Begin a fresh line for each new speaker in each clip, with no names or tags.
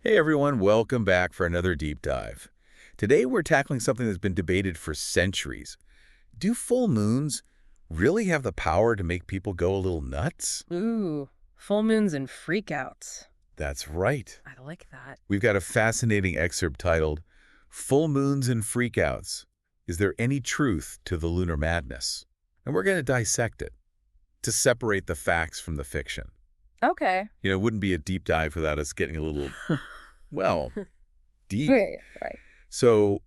Hey everyone, welcome back for another deep dive. Today we're tackling something that's been debated for centuries. Do full moons really have the power to make people go a little nuts?
Ooh, full moons and freakouts.
That's right.
I like that.
We've got a fascinating excerpt titled, Full Moons and Freakouts. Is there any truth to the lunar madness? And we're going to dissect it to separate the facts from the fiction.
Okay.
It wouldn't be a deep dive without us getting a little, well, deep.
Right.
So,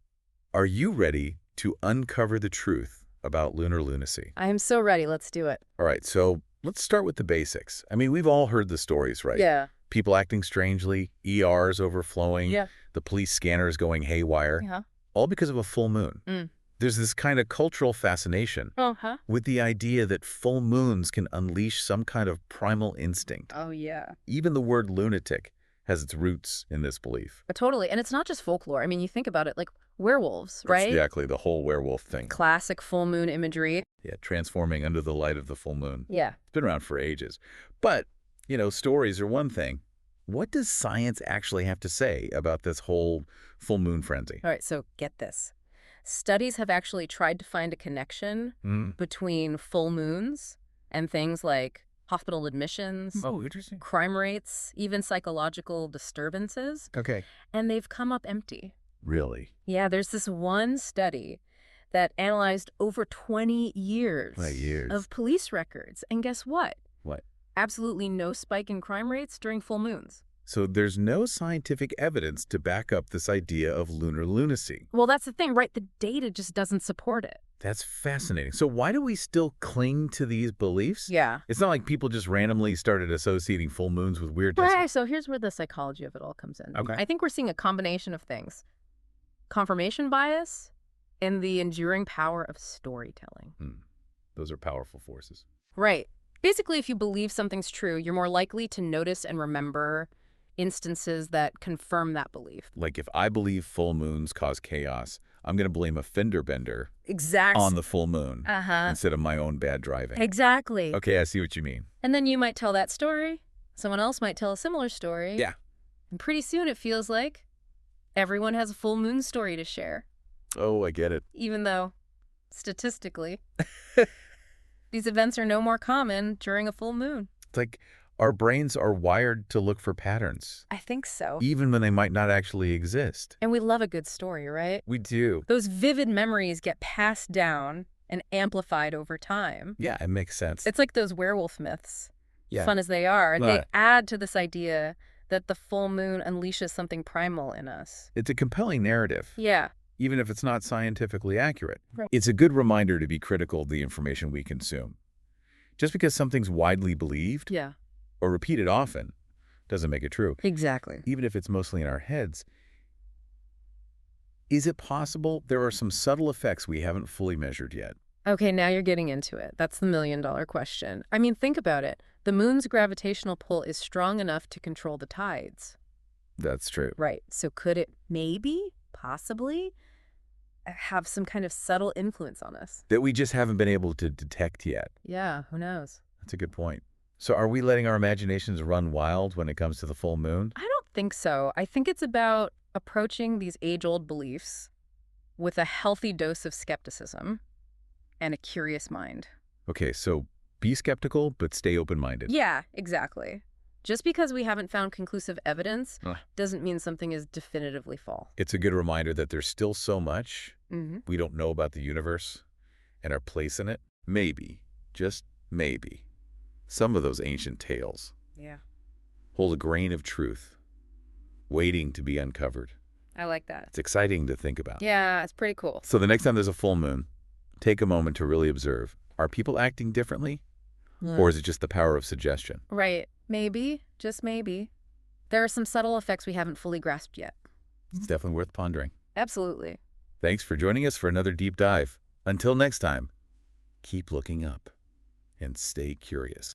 are you ready to uncover the truth about lunar lunacy?
I am so ready. Let's do it.
All right, so let's start with the basics. I mean, we've all heard the stories, right?
Yeah.
People acting strangely, ERs overflowing,
Yeah.
the police scanners going haywire,
Yeah.
all because of a full moon.
Mm.
There's this kind of cultural fascination
Uh-huh.
with the idea that full moons can unleash some kind of primal instinct.
Oh, yeah.
Even the word lunatic has its roots in this belief.
Totally. And it's not just folklore. I mean, you think about it, like werewolves, right?
Exactly, the whole werewolf thing.
Classic full moon imagery.
Yeah, transforming under the light of the full moon.
Yeah.
It's been around for ages. But, stories are one thing. What does science actually have to say about this whole full moon frenzy?
All right, so get this. Studies have actually tried to find a connection between full moons and things like hospital admissions,
Oh, interesting.
crime rates, even psychological disturbances,
Okay.
and they've come up empty.
Really?
Yeah, there's this one study that analyzed over 20 years,
Years.
of police records. And guess what?
What?
Absolutely no spike in crime rates during full moons.
So there's no scientific evidence to back up this idea of lunar lunacy.
Well, that's the thing, right? The data just doesn't support it.
That's fascinating. So why do we still cling to these beliefs?
Yeah.
It's not like people just randomly started associating full moons with weirdness.
Right, so here's where the psychology of it all comes in.
Okay.
I think we're seeing a combination of things. Confirmation bias and the enduring power of storytelling.
Those are powerful forces.
Right. Basically, if you believe something's true, you're more likely to notice and remember instances that confirm that belief.
Like if I believe full moons cause chaos, I'm going to blame a fender bender
Exactly.
on the full moon instead of my own bad driving.
Exactly.
Okay, I see what you mean.
And then you might tell that story. Someone else might tell a similar story.
Yeah.
And pretty soon it feels like everyone has a full moon story to share.
Oh, I get it.
Even though, statistically, these events are no more common during a full moon.
It's like our brains are wired to look for patterns,
I think so.
even when they might not actually exist.
And we love a good story, right?
We do.
Those vivid memories get passed down and amplified over time.
Yeah, it makes sense.
It's like those werewolf myths,
Yeah.
fun as they are. They
Right.
add to this idea that the full moon unleashes something primal in us.
It's a compelling narrative,
Yeah.
even if it's not scientifically accurate.
Right.
It's a good reminder to be critical of the information we consume. Just because something's widely believed
Yeah.
or repeated often doesn't make it true.
Exactly.
Even if it's mostly in our heads. Is it possible there are some subtle effects we haven't fully measured yet?
Okay, now you're getting into it. That's the million-dollar question. I mean, think about it. The moon's gravitational pull is strong enough to control the tides.
That's true.
Right. So could it maybe, possibly, have some kind of subtle influence on us?
That we just haven't been able to detect yet.
Yeah, who knows?
That's a good point. So are we letting our imaginations run wild when it comes to the full moon?
I don't think so. I think it's about approaching these age-old beliefs with a healthy dose of skepticism and a curious mind.
Okay, so be skeptical, but stay open-minded.
Yeah, exactly. Just because we haven't found conclusive evidence
Ugh.
doesn't mean something is definitively false.
It's a good reminder that there's still so much
Mm-hmm.
we don't know about the universe and our place in it. Maybe, just maybe, some of those ancient tales
Yeah,
hold a grain of truth waiting to be uncovered.
I like that.
It's exciting to think about.
Yeah, it's pretty cool.
So the next time there's a full moon, take a moment to really observe. Are people acting differently? Or is it just the power of suggestion?
Right. Maybe, just maybe. There are some subtle effects we haven't fully grasped yet.
It's definitely worth pondering.
Absolutely.
Thanks for joining us for another deep dive. Until next time, keep looking up and stay curious.